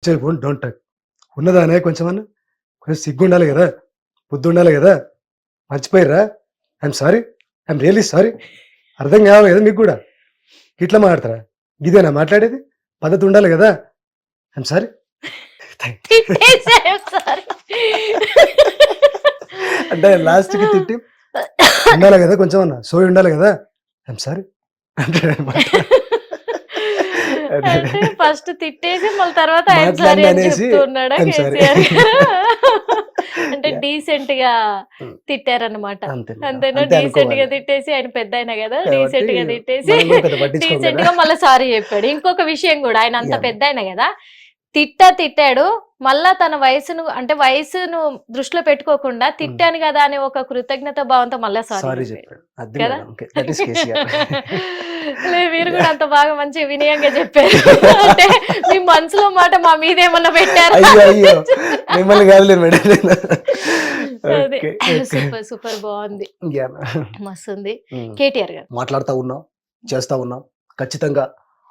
Phone don't touch. ఉన్నదానే కొంచెమన్నా? కొంచెం సిగ్గుండాలి గదా! బుద్ధుండాలి గదా! మర్చిపోయిర్రా? I'm sorry. I'm really sorry. అర్థం కావాలి గదా మీకు గూడా. ఇట్లా మాట్లాడతారా? ఇదేనా మాట్లాడేది? పద్ధతి ఉండాలి గదా! I'm sorry. తిట్టేసారు సారీ. అంటే లాస్ట్‌కి తిట్టి ఉండాలి గదా! కొంచెమన్నా సోయి ఉండాలి గదా! ఐయామ్ సారీ అంటాడనమాట. అదే. అంటే ఫస్ట్ తిట్టేసి మళ్ళీ తర్వాత ఐయామ్ సారీ మాట్లాడిన అని అనేసి చెప్తూ ఉన్నాడా ఐయామ్ సారీ. కేసీఆర్ గారు? అంటే యాహ్! డీసెంట్ గా హ్మ్. తిట్టారన్నమాట. అంతే మేడం. అంతేనా? అంతే డీసెంట్ గా అనుకోవాలి. తిట్టేసి ఆయన పెద్దాయన గదా! కాబట్టి డీసెంట్ గా తిట్టేసి మనం గూడా పెద్ద పట్టించుకోం డీసెంట్ గదా! గా మళ్ళా సారీ చెప్పాడు. ఇంకొక విషయం గూడా ఆయన అంత యాహ్! పెద్దాయన గదా! తిట్టాడు. మళ్ళా తన వయసును దృష్టిలో పెట్టుకోకుండా హ్మ్. తిట్టాను గదా! అనే ఒక కృతజ్ఞత భావంతో మళ్ళా సారీ సారీ చెప్పాడు. జెప్పాడు. అది కదా! Madam. Okay. That is KCR. లేదు మీరు గూడా యాహ్! అంత బాగా మంచి వినయంగా చెప్పారు. అంటే మీ మనసులో మాట మా మీద ఏమన్నా పెట్టారా? అయ్యో! మిమ్మల్ని గాదులే మేడం నేను. అదే. ఓకే. ఓకే. సూపర్ బావుంది. యాహ్! మస్తుంది. హ్మ్. కేటీఆర్ గారు. మాట్లాడుతా ఉన్నాం. చేస్తా ఉన్నాం. ఖచ్చితంగా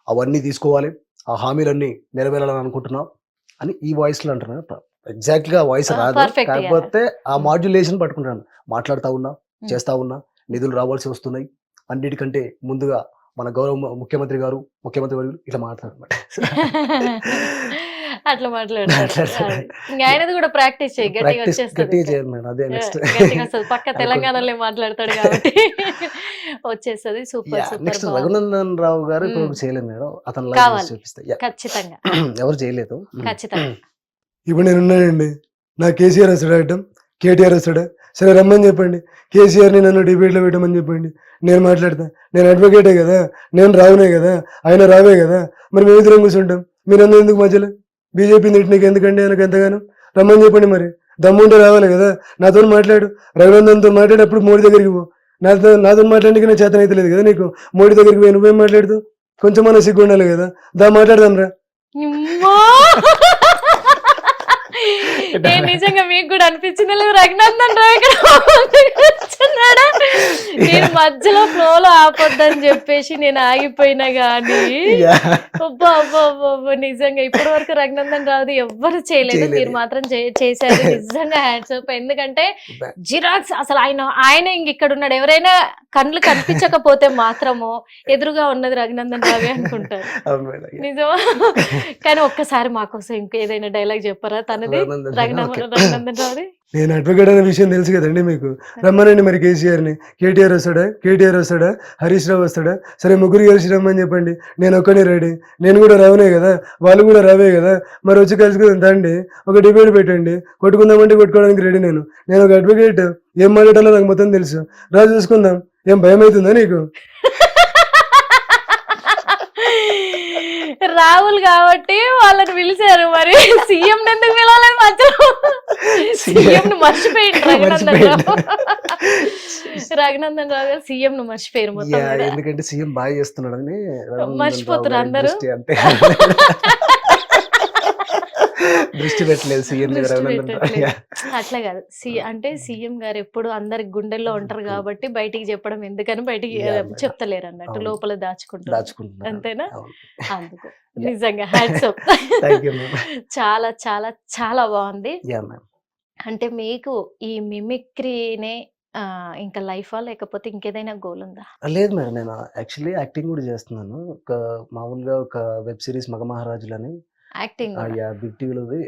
అవన్నీ తీసుకోవాలి. ఆ హామీలన్నీ నెరవేరాలని అనుకుంటున్నాం అని ఈ వాయిస్‌లో అంటున్నాను. ఎగ్జాక్ట్‌గా వాయిస్ రాదు. పర్ఫెక్ట్‌గా. కాకపోతే ఆ హ్మ్. మాడ్యులేషన్ పట్టుకుంటాను. మాట్లాడుతా ఉన్నా, హ్మ్. చేస్తా ఉన్నా, నిధులు రావాల్సి వస్తున్నాయి. అన్నిటికంటే ముందుగా మన గౌరవ ముఖ్యమంత్రి గారు, ముఖ్యమంత్రి వర్యులు ఇట్లా మాట్లాడతారనమాట. అట్లా మాట్లాడతారు. మాట్లాడతారు. అది. ఇంగ యాహ్! ఆయనది గూడా ప్రాక్టీస్ చెయ్యి. గట్టిగా ప్రాక్టీస్ గట్టిగా వచ్చేస్తదింక. చేయాలి మేడం. అదే నెక్స్ట్ గట్టిగొస్తది. పక్క అనుకుంటున్నా. తెలంగాణలో మాట్లాడతాడు గాబట్టి వచ్చేస్తది. సూపర్ నెక్స్ట్ బావుంది. 'రఘునందన్ రావు' గారు హ్మ్. ఇప్పటివరకు చేయలేదు మేడం. అతను లైవ్ చేసి కావాలి. చూపిస్తా. ఖచ్చితంగా. ఎవరు చేయలేదు. ఖచ్చితంగా. ఇప్పుడు నేనున్నానండి. నాకు కేసీఆర్ వస్తాడా అడ్డం? కేటీఆర్ వస్తాడా? సరే రమ్మని చెప్పండి. కేసీఆర్‌ని నన్ను డిబేట్‌లో పెట్టమని చెప్పండి. నేను మాట్లాడతా. నేను అడ్వకేటే గదా! నేను రావునే గదా! ఆయన రావే గదా! మరి మేమిద్దరం కూర్చుంటాం. మీరందరూ ఎందుకు మధ్యలో? బీజేపీని తిట్టనీకి ఎందుకండి ఆయనకంతగానం? రమ్మని చెప్పండి మరి. దమ్ముంటే రావాలి గదా! నాతోని మాట్లాడు. రఘునందన్‌తో మాట్లాడేటప్పుడు మోడీ దగ్గరికి పో. నాతోని మాట్లాడనీకి నాకు చేతనైతలేదు గదా నీకు. మోడీ దగ్గరికి పోయి నువ్వేం మాట్లాడుతావు? కొంచెమన్నా సిగ్గుండాలి గదా! మాట్లాడదాం రా. అమ్మా! నిజంగా మీకు గూడా అనిపించిందా లేదా? రఘునందన్ రావు ఇక్కడ కూర్చున్నాడా? నేను మధ్యలో ఫ్లోలో ఆపొద్దని జెప్పేసి నేను ఆగిపోయినా గానీ, యాహ్! అబ్బబ్బబ్బబ్బా! నిజంగా ఇప్పటి వరకు రఘునందన్ రావుది ఎవ్వరు చేయలేదు. మీరు చేయలేదు. మాత్రం చేశారు. నిజంగా హ్యాట్స్ ఆఫ్. ఎందుకంటే జిరాక్స్ అసలు ఆయన ఇంగిక్కడున్నాడు. ఎవరైనా కండ్లు కనిపించకపోతే మాత్రము ఎదురుగా ఉన్నది రఘునందన్ రావే అనుకుంటారు. అవును మేడం. నిజమా? కానీ ఒక్కసారి మా కోసం ఇంకేదైనా డైలాగ్ చెప్పరా తనది? ఓకే. రఘునందన్ రావుది? నేను అడ్వకేట్ అనే విషయం తెలుసు కదండీ మీకు. రమ్మనండి మరి కేసీఆర్‌ని. కేటీఆర్ వస్తాడా? కేటీఆర్ వస్తాడా? హరీష్ రావు వస్తాడా? సరే ముగ్గురు కలిసి రమ్మని చెప్పండి. నేనొక్కడినే రెడీ. నేను గూడా రావునే గదా! వాళ్ళు గూడా రావే గదా! మరి వచ్చి కలుసుకుందాం రండి. ఒక డిబేట్ పెట్టండి. కొట్టుకుందామంటే కొట్టుకోవడానికి రెడీ నేను. నేను ఒక అడ్వకేట్. ఏం మాట్లాడాలో నాకు మొత్తం తెలుసు. రా చూసుకుందాం. ఏం భయమైతుందా నీకు? రాహుల్ కాబట్టి వాళ్ళని పిలిచారు. మరి సీఎంని ఎందుకు పిలవాలని మధ్యలో సీఎంను మర్చిపోయిండు రఘునందన్ రావు. రఘునందన్ రావు గారు సీఎంను మర్చిపోయారు మొత్తం యాహ్! మీద. ఎందుకంటే సీఎం బాగా చేస్తున్నాడని రఘునందన్ రావు మర్చిపోతుర్రు గారి అందరూ. దృష్టి అంతే. దృష్టి పెట్టలేదు సీఎం మీద దృష్టి రఘునందన్ రావు. పెట్టట్లేదు. యాహ్! అట్లా గాదు. అంటే సీఎం గారు ఎప్పుడు అందరి గుండెల్లో ఉంటారు గాబట్టి బయటికి చెప్పడం ఎందుకని బయటికి యాహ్! మేడం. చెప్తలేరన్నట్టు. అవును. లోపల దాచుకుంటున్నారు. దాచుకుంటున్నారు. అంతేనా? అవును. అందుకు. యాహ్! నిజంగా hats off. Thank you ma'am. చాలా చాలా చాలా బావుంది. యాహ్! మ్యామ్. అంటే మీకు ఈ మిమిక్రీనే ఇంకా లైఫా? లేకపోతే ఇంకేదైనా గోల్ ఉందా? లేదు మేడం. నేను యాక్చువల్లీ యాక్టింగ్ గూడా చేస్తున్నాను. మామూలుగా ఒక వెబ్ సీరీస్ 'మగమహారాజులని' యాక్టింగ్ గూడా. యాహ్! బిగ్ టీవీలోది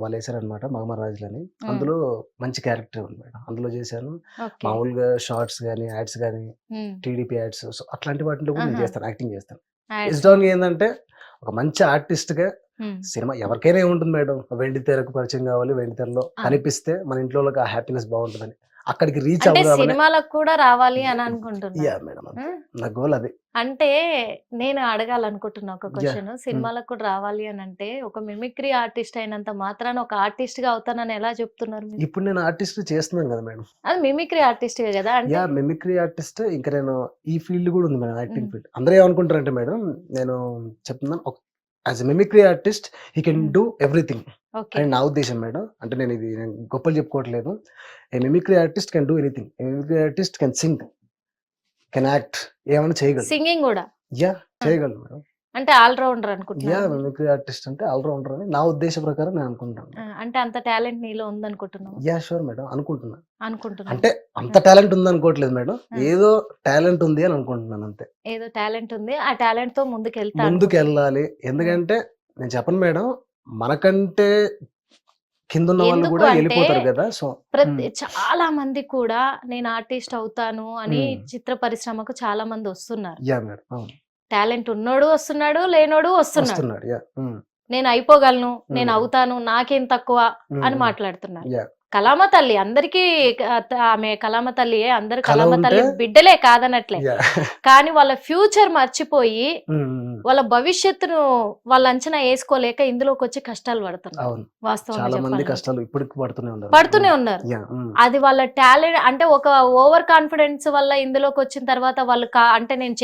వాళ్ళేసారనమాట 'మగమహారాజులని.' హ్మ్. అందులో మంచి క్యారెక్టర్ ఉంది మేడం. అందులో చేశాను. ఓకే. మామూలుగా షార్ట్స్ గాని, యాడ్స్ గాని, హ్మ్. టీడీపీ యాడ్స్ సో, అట్లాంటి వాటిలో కూడా నేను ఆహా! చేస్తాను. యాక్టింగ్ చేస్తాను. యాడ్స్. బేస్డ్ ఆన్ ఏందంటే, ఒక మంచి ఆర్టిస్ట్‌గా హ్మ్. సినిమా ఎవరికైనా ఏముంటుంది మేడం. వెండి తెరకు పరిచయం కావాలి. వెండి తెరలో అవును. కనిపిస్తే మన ఇంట్లోళ్ళకి ఆ హ్యాపీనెస్ బావుంటదని. అక్కడికి రీచ్ అంటే అవుదామనే సినిమాలకు కూడా రావాలి అని అనుకుంటున్నారు. యాహ్! మేడం అంతే. హ్మ్. నా గోల్ అది. అంటే నేను అడగాలనుకుంటున్నా ఒక యాహ్! క్వెషన్. హ్మ్. సినిమాలకు కూడా రావాలి అనంటే ఒక మిమిక్రీ ఆర్టిస్ట్ అయినంత మాత్రాన ఒక ఆర్టిస్ట్‌గా అవుతానని ఎలా చెప్తున్నారు మీరు? ఇప్పుడు నేను ఆర్టిస్ట్ చేస్తున్నాను కదా మేడం. అది మిమిక్రీ ఆర్టిస్టే గదా! అంటే యాహ్! మిమిక్రీ ఆర్టిస్ట్ ఇంకా నేను ఈ ఫీల్డ్ కూడా ఉంది మేడం. యాక్టింగ్ హ్మ్. ఫీల్డ్. అందరూ ఏమనుకుంటారంటే మేడం నేను చెప్తున్నాను. As a mimicry artist he can hmm. Do everything okay. అని నా ఉద్దేశ్యం మేడం. అంటే నేను గొప్పలు చెప్పుకోవట్లేదు. A mimicry artist can do anything. A mimicry artist can sing, can act ఏమైనా చేయగలడు. సింగింగ్ గూడా. యాహ్! ఆ! చేయగలడు మేడం. అంటే ఆల్రౌండర్ యా అనుకుంటున్నాను. మిమిక్రీ ఆర్టిస్ట్ అంటే ఆల్రౌండర్ అని నా ఉద్దేశ ప్రకారం నేను అనుకుంటాను. అంటే అంత టాలెంట్ నీలో ఉందనుకుంటున్నావు యా షూర్ మేడం అనుకుంటున్నా. అనుకుంటున్నాను. అంటే అంత టాలెంట్ ఉంది అనుకోవట్లేదు మేడం, ఆ. ఏదో టాలెంట్ ఉంది అని అనుకుంటున్నాను అంతే. ఏదో టాలెంట్ ఉంది, ఆ టాలెంట్ తో ముందుకు వెళ్తా ముందుకు వెళ్ళాలి, ఎందుకంటే నేను చెప్పను మేడం, మనకంటే కింద ఉన్న వాళ్ళు ఎందుకు కూడా అంటే వెళ్ళిపోతారు కదా. సో చాలా మంది కూడా నేను ఆర్టిస్ట్ అవుతాను అని మ్మ్. చిత్ర పరిశ్రమకు చాలా మంది వస్తున్నారు. యా మేడం అవును టాలెంట్ ఉన్నోడు వస్తున్నాడు, లేనోడు వస్తున్నాడు. వస్తున్నాడు. యా నేను అయిపోగలను, నేను మ్మ్. అవుతాను, నాకేం తక్కువ అని మ్మ్. మాట్లాడుతున్నారు. యా కళామ తల్లి అందరికీ ఆమె కళామ తల్లియే, అందరు కళ కళామ తల్లి ఉంటే బిడ్డలే కాదనట్లే. యా కానీ వాళ్ళ ఫ్యూచర్ మర్చిపోయి వాళ్ళ భవిష్యత్తును వాళ్ళు అంచనా వేసుకోలేక ఇందులోకి వచ్చి కష్టాలు పడుతున్నారు. అవును వాస్తవంగా చాలా మంది చెప్పాలంటే కష్టాలు ఇప్పటికి పడుతూనే ఉన్నారు. పడుతూనే ఉన్నారు. యా అది వాళ్ళ టాలెంట్ అంటే ఒక ఓవర్ కాన్ఫిడెన్స్ వల్ల ఇందులోకి వచ్చిన తర్వాత వాళ్ళు అంటే నేను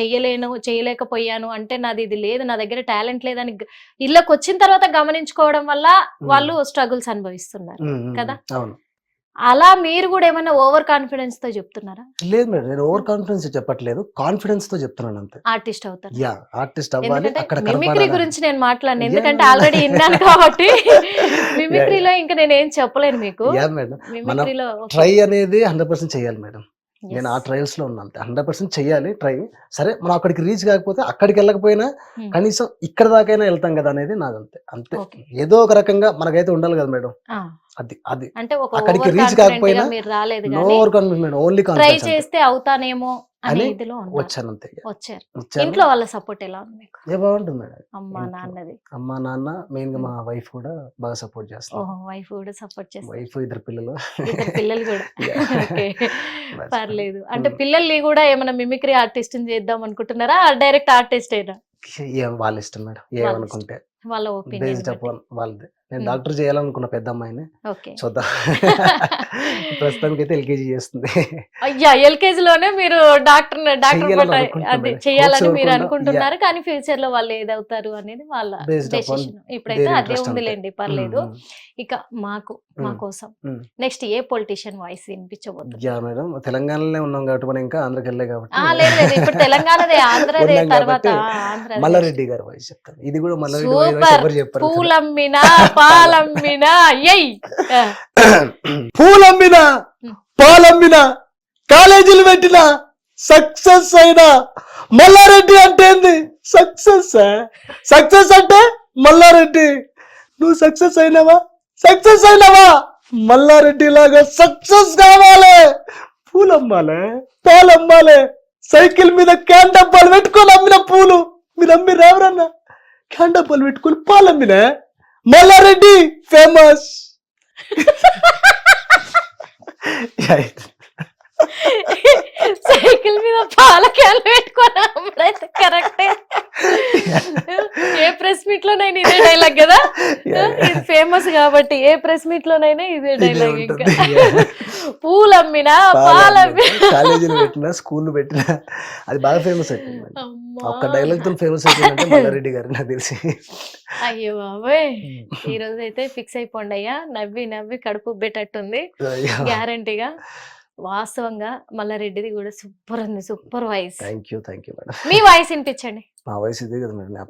చేయలేకపోయాను, అంటే నాది ఇది లేదు, నా దగ్గర టాలెంట్ లేదని ఇళ్ళకి వచ్చిన తర్వాత గమనించుకోవడం వల్ల వాళ్ళు స్ట్రగుల్స్ అనుభవిస్తున్నారు కదా. అవును అలా మీరు కూడా ఏమైనా ఓవర్ కాన్ఫిడెన్స్ తో చెప్తున్నారా? లేదు మేడం, నేను ఓవర్ కాన్ఫిడెన్స్ చెప్పట్లేదు, కాన్ఫిడెన్స్ తో చెప్తున్నాను అంతే. ఆర్టిస్ట్ అవుతారు. యా ఆర్టిస్ట్ అవ్వాలి, ఎందుకంటే అక్కడ మిమిక్రీ కనపడాలి. గురించి నేను మాట్లాడను, Yeah, ఎందుకంటే no, no. ఆల్రెడీ విన్నాను కాబట్టి మిమిక్రీలో ఇంకా నేను ఏం చెప్పలేను మీకు. యా మేడం, మనం మిమిక్రీలో ట్రై అనేది 100% చేయాలి మేడం. నేను ఆ ట్రయల్స్ లో ఉన్నాను, 100% చెయ్యాలి ట్రై. సరే మనం అక్కడికి రీచ్ కాకపోతే, అక్కడికి వెళ్ళకపోయినా కనీసం ఇక్కడ దాకైనా వెళ్తాం కదా అనేది నాది అంతే. అంతే ఏదో ఒక రకంగా మనకైతే ఉండాలి కదా మేడం. అది అది అంటే ఒక అక్కడికి ఓవర్ రీచ్ కాన్ఫిడెంట్ కాకపోయినా గా మీరు రాలేదు నో కానీ over confidence madam, only try confidence చేస్తే అవుతానేమో అనే అని ఇదిలో ఉన్నారు. వచ్చాను అంతే. వచ్చారు. వచ్చాను. ఇంట్లో వాళ్ళ సపోర్ట్ ఎలా ఉంది మీకు? ఏ బాగుంటుంది మేడం, అమ్మా ఇంట్లో నాన్నది? అమ్మ నాన్న మెయిన్ గా మా వైఫ్ కూడా బాగా సపోర్ట్ చేస్తారు. ఓహో, వైఫ్ కూడా సపోర్ట్ చేస్తారు. వైఫ్ ఇద్దరు పిల్లలు. ఇద్దరు పిల్లలు కూడా. ఓకే, That's పర్లేదు. అంటే పిల్లల్ని కూడా ఏమైనా మిమిక్రీ ఆర్టిస్ట్ చేద్దాం అనుకుంటున్నారా, డైరెక్ట్ ఆర్టిస్ట్ అయినా? వాళ్ళ ఇష్టం మేడం, ఏమనుకుంటే వాళ్ళ బేస్డ్ ఒపీనియన్. అపాన్ వాళ్ళది. నేను డాక్టర్ చేయాలనుకున్న పెద్ద అమ్మాయిని, ఓకే. చూద్దాం. ప్రస్తుతానికి అయితే ఎల్కేజీ చేస్తుంది. అయ్యా, ఎల్కేజీ లోనే మీరు డాక్టర్ చెయ్యాలని అనుకుంటున్నా అది మేడం. చేయాలని Hopes మీరు ఎవరికుండా, అనుకుంటున్నారు, కానీ ఫ్యూచర్ లో వాళ్ళు ఏదవుతారు అనేది వాళ్ళ Based upon డెసిషన్. ఇప్పుడైతే their అదే interest ఉందిలేండి, పర్లేదు. ఇక మా Mm. కోసం Mm. నెక్స్ట్ ఏ పొలిటీషియన్ వాయిస్ వినిపించబోతుంది? యా మేడం, తెలంగాణలోనే ఉన్నాం కాబట్టి మనం ఇంకా ఆంధ్రకి వెళ్ళే కాబట్టి లేదు లేదు, ఇప్పుడు తెలంగాణదే, ఆంధ్రదే ఉన్నాం తర్వాత కాబట్టి ఆంధ్రదేశ్. మల్లారెడ్డి గారి వాయిస్ చెప్తాను. ఇది కూడా మల్లారెడ్డి వాయిస్ సూపర్. ఎవరు చెప్పారు? పూలమ్మినా పాలమ్మినా ఎయ్. పూలమ్మిన పాలమ్మిన కాలేజీలు పెట్టిన సక్సెస్ అయినా మల్లారెడ్డి అంటే ఏంది? సక్సెస్. సక్సెస్ అంటే మల్లారెడ్డి. నువ్వు సక్సెస్ అయినావా? సక్సెస్ అయినావా? మల్లారెడ్డి లాగా సక్సెస్ కావాలి. పూలమ్మాలే, పాలమ్మాలే, సైకిల్ మీద క్యాన్ డబ్బాలు పెట్టుకొని అమ్మిన పూలు మీరు అమ్మి రావరన్నా, క్యాన్ డబ్బాలు పెట్టుకొని పాలమ్మిన మల్లారెడ్డి ఫేమస్. సైకిల్ మీద పాల క్యాన్ పెట్టుకొని అమ్ముడైతే కరెక్టే. ఏ ప్రెస్ మీట్ లోనైనా ఇదే డైలాగ్ కదా, ఇది ఫేమస్ కాబట్టి ఏ ప్రెస్ మీట్ లోనైనా ఇదే డైలాగ్. ఇంకా పూలమ్మినా పాలమ్మినా కాలేజీలు పెట్టినా స్కూల్ పెట్టినా అది బాగా ఫేమస్ అయిపోయింది. ఒక్క డైలాగ్ తో ఫేమస్ అయిపోయిందంటే మల్లారెడ్డి గారు నాకు తెలిసి. అయ్యో బాబోయ్, ఈ రోజు అయితే ఫిక్స్ అయిపోండి అయ్యా, నవ్వి నవ్వి కడుపు ఉబ్బేటట్టుంది గ్యారంటీగా. వాస్తవంగా మల్లారెడ్డిది కూడా సూపర్ ఉంది, super voice. Thank you madam. Me voice వినిపించండి. మా వాయిస్ ఇదే కదా మేడం.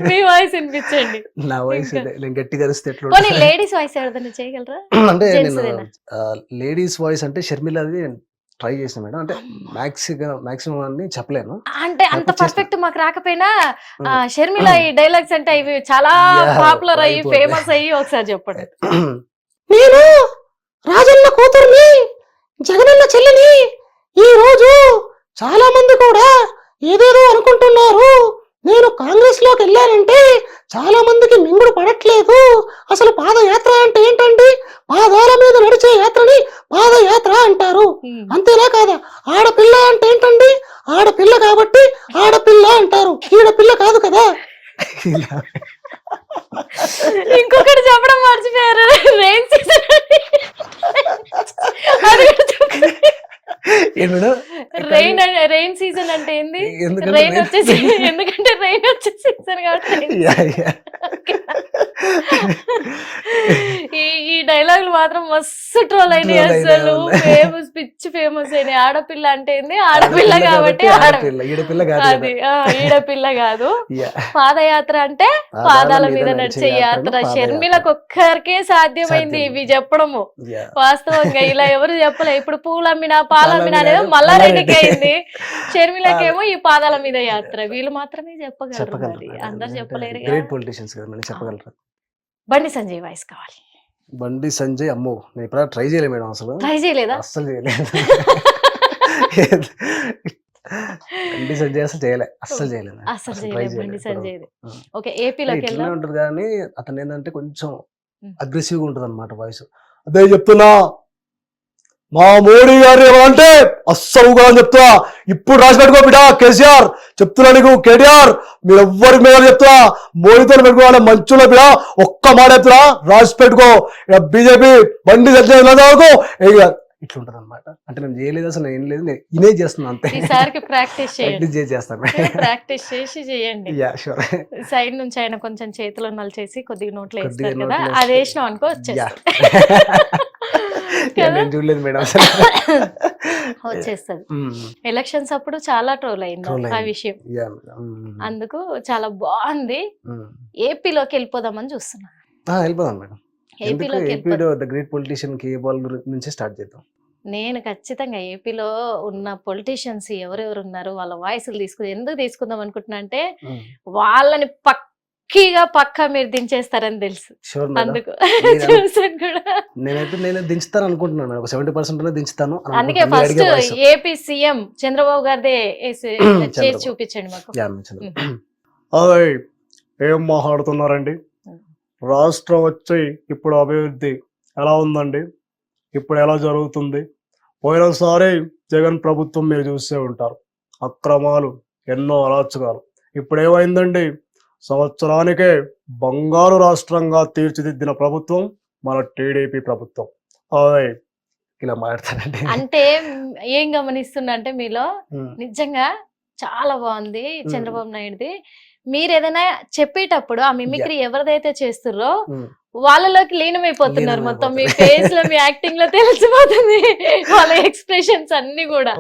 మీ వాయిస్ వినిపించండి. నా వాయిస్ ఇదే, నేను గట్టిగా అరిస్తే ఎట్లా పోనీ లేడీస్ వాయిస్ ఎవరిదైనా చేయగలరా? అంటే Gents నేను దేనా? లేడీస్ వాయిస్ అంటే షర్మిలది ట్రై చేసిన మేడం, అంటే మాక్సిమం అని చెప్పలేను. అంటే అంత పర్ఫెక్ట్ మాకు రాకపోయినా షర్మిల ఈ డైలాగ్స్ అంటే ఇవి చాలా Yeah, పాపులర్ అయ్యి అయిపోతాయి. ఫేమస్ అయ్యి ఒకసారి చెప్పండి. నేను రాజన్న కూతుర్ని, జగనన్న చెల్లిని. ఈ రోజు చాలా మంది కూడా ఏదేదో అనుకుంటున్నారు. నేను కాంగ్రెస్ లోకి వెళ్ళానంటే చాలా మందికి మింగుడు పడట్లేదు. అసలు పాదయాత్ర అంటే ఏంటండి? పాదాల మీద నడిచే యాత్రని పాదయాత్ర అంటారు. అంతేనా కాదా? ఆడపిల్ల అంటే ఏంటండి? ఆడపిల్ల కాబట్టి ఆడపిల్ల అంటారు. ఈడపిల్ల కాదు కదా. ఇంకొకటి చెప్పడం మర్చిపోయారు, రెయిన్ సీజన్. రెయిన్ సీజన్ అంటే ఏంది? రెయిన్ వచ్చేసి, ఎందుకంటే రెయిన్ వచ్చే సీజన్ కాబట్టి. ఈ డైలాగులు మాత్రం మస్తు ట్రోల్ అయినాయి Troll అయినాయి, అసలు. అవును. ఫేమస్ పిచ్చి ఫేమస్ అయినాయి. ఆడపిల్ల అంటే ఏంది, ఆడపిల్ల కాబట్టి ఈడపిల్ల కాదు అది ఈడపిల్ల కాదు. Yeah. పాదయాత్ర అంటే పాదాల మీద నడిచే యాత్ర. పాదయాత్ర. షర్మిలకు ఒక్కరికే సాధ్యమైంది సాధ్యం. ఇవి చెప్పడము. Yeah. వాస్తవంగా ఇలా ఎవరు చెప్పలే. ఇప్పుడు పూలమ్మినా పాలమ్మినా అనేది మల్లారెడ్డికి అయింది. షర్మిలకేమో ఈ పాదాల మీద యాత్ర. వీళ్ళు మాత్రమే చెప్పగలరు, మరి అందరు చెప్పలేరు. గ్రేట్ పొలిటీషియన్స్ కదా మళ్ళీ చెప్పగలరు. బండి సంజయ్ వాయిస్ కావాలి. బండి సంజయ్ అమ్మో నేను ఇప్పుడు ట్రై చేయలేదు మేడం, అసలు ట్రై చేయలేదా? అస్సలు చేయలేదు. బండి సంజయ్ అసలు చేయలేదు, అస్సలు చేయలేదు. అసలు try చేయలేదు బండి చేయలేదు. సంజయ్. ఉం. ఓకే, ఏపీలోకి ఇట్లనే వెళ్దాం. ఉంటది కానీ అతను ఏంటంటే కొంచెం ఉం. అగ్రెసివ్ గా ఉంటది అనమాట వాయిస్. అదే చెప్తున్నా, మా మోడీ గారు ఏమంటే అస్సలుగా అని చెప్తున్నా. ఇప్పుడు రాసి పెట్టుకో బిడ్డ కేసీఆర్, చెప్తున్నా నీకు కేటీఆర్, మీరు ఎవ్వరికి మీద చెప్తున్నా, మోడీతో పెట్టుకోవాలి మంచులో బిడ్డ, ఒక్క మాట చెప్తున్నా రాసి పెట్టుకో. బీజేపీ బండి సంజయ్ ఇట్లుంటది అనమాట. అంటే నేను చేయలేదు, అసలు నేను ఏం లేదు, నేను ఇనే చేస్తున్నా అంతే. ఈసారికి ప్రాక్టీస్ చేయండి, చేస్తాను. ప్రాక్టీస్ చేసి చేయండి. Yeah sure. సైడ్ నుంచి ఆయన కొంచెం చేతిలో నలిచేసి కొద్దిగా నోట్లో కొద్దిగా వేస్తారు కదా, నోట్లో అది వేస్తే- వేసినాం అనుకో యా. కదా? నేను చూడలేదు మేడం అసలు. వచ్చేస్తుంది. ఎలక్షన్స్ అప్పుడు చాలా ట్రోల్ అయింది Troll ఆ అయింది. విషయం. యా. అందుకు చాలా బాగుంది. ఏపీలోకి వెళ్ళిపోదామని చూస్తున్నా. వెళ్ళిపోదాం మేడం. ఏపీలోకి ఏపీలో వెళ్ళిపోదాం. ద గ్రేట్ పొలిటీషియన్ కేఏబాల్ నుంచి స్టార్ట్ చేద్దాం. నేను ఖచ్చితంగా ఏపీలో ఉన్న పొలిటీషియన్స్ ఎవరెవరు ఉన్నారు వాళ్ళ వాయిస్లు ఎందుకు తీసుకుందాం అనుకుంటున్నా అంటే వాళ్ళని పక్కా మీరు దించేస్తారని తెలుసు. Sure madam. అందుకు నేను- చూసాను కూడా. నేను దించుతాను అనుకుంటున్నాను మేడం, ఒక 70% దించుతాను అని అందుకే అనుకుంటున్నాను. ఫస్ట్ మీరు అడిగే voice. ఏపీ సీఎం చంద్రబాబు గారిదే చేసి చంద్రబాబు. చూపించండి మాకు. యా, చంద్రబాబు. అదే ఏం మాట్లాడుతున్నారండి? రాష్ట్రం వచ్చి ఇప్పుడు అభివృద్ధి ఎలా ఉందండి, ఇప్పుడు ఎలా జరుగుతుంది? పోయినసారి జగన్ ప్రభుత్వం మీరు చూసే ఉంటారు, అక్రమాలు, ఎన్నో అరాచకాలు. ఇప్పుడు ఏమైందండి, సంవత్సరానికే బంగారు రాష్ట్రంగా తీర్చిదిద్దిన ప్రభుత్వం మన టీడీపీ ప్రభుత్వం. అదే ఇలా మాట్లాడతారండి. అంటే ఏం గమనిస్తున్నా అంటే మీలో నిజంగా చాలా బాగుంది చంద్రబాబు నాయుడుది. మీరు ఏదైనా చెప్పేటప్పుడు ఆ మిమిక్రీ ఎవరిదైతే చేస్తుర్రో వాళ్ళలోకి లీనమైపోతున్నారు. మొత్తం మీ ఫేస్ లో, మీ యాక్టింగ్ లో తెలిసిపోతుంది వాళ్ళ ఎక్స్ప్రెషన్స్ అన్ని కూడా.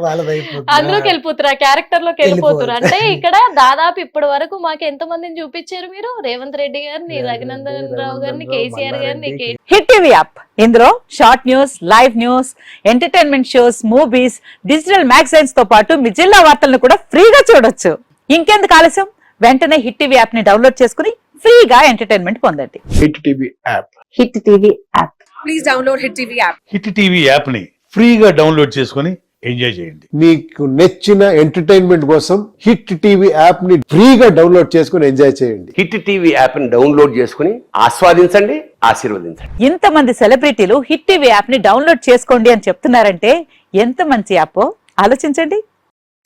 అందులోకి వెళ్ళిపోతారు, ఆ క్యారెక్టర్ లోకి వెళ్ళిపోతారు. అంటే ఇక్కడ దాదాపు ఇప్పటి వరకు మాకు ఎంత మందిని చూపించారు మీరు? రేవంత్ రెడ్డి గారిని, రఘునందన్ రావు గారిని, కేసీఆర్ గారిని. హిట్ టీవీ యాప్, ఇందులో short news, live news, entertainment shows, movies, digital magazines తో పాటు మీ జిల్లా వార్తలను కూడా ఫ్రీగా చూడొచ్చు. ఇంకెందుకు ఆలస్యం, వెంటనే హిట్ టీవీ యాప్ ని డౌన్లోడ్ చేసుకుని ఫ్రీగా ఎంటర్టైన్మెంట్ పొందండి. Hit TV app. Hit TV app. Please download hit TV app. Hit TV app ని ఫ్రీగా డౌన్లోడ్ చేసుకొని ఎంజాయ్ చేయండి. మీకు నచ్చిన ఎంటర్టైన్మెంట్ కోసం హిట్ టీవీ యాప్ ని ఫ్రీగా డౌన్లోడ్ చేసుకుని ఎంజాయ్ చేయండి. హిట్ టీవీ యాప్ ని డౌన్లోడ్ చేసుకుని ఆస్వాదించండి, ఆశీర్వదించండి. ఇంతమంది సెలబ్రిటీలు హిట్ టీవీ యాప్ ని డౌన్లోడ్ చేసుకోండి అని చెప్తున్నారంటే ఎంత మంచి యాప్ ఆలోచించండి.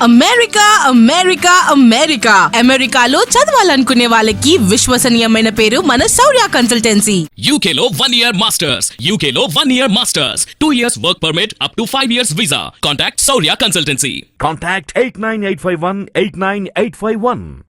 అమెరికా అమెరికా అమెరికా అమెరికాలో చదవాలనుకునే వాళ్ళకి విశ్వసనీయమైన పేరు మన శౌర్య consultancy. UK Law 1 Year Masters. UK Law 1 Year Masters. 2 years work permit up to 5 years visa. Contact Saurya Consultancy. Contact 89851 89851.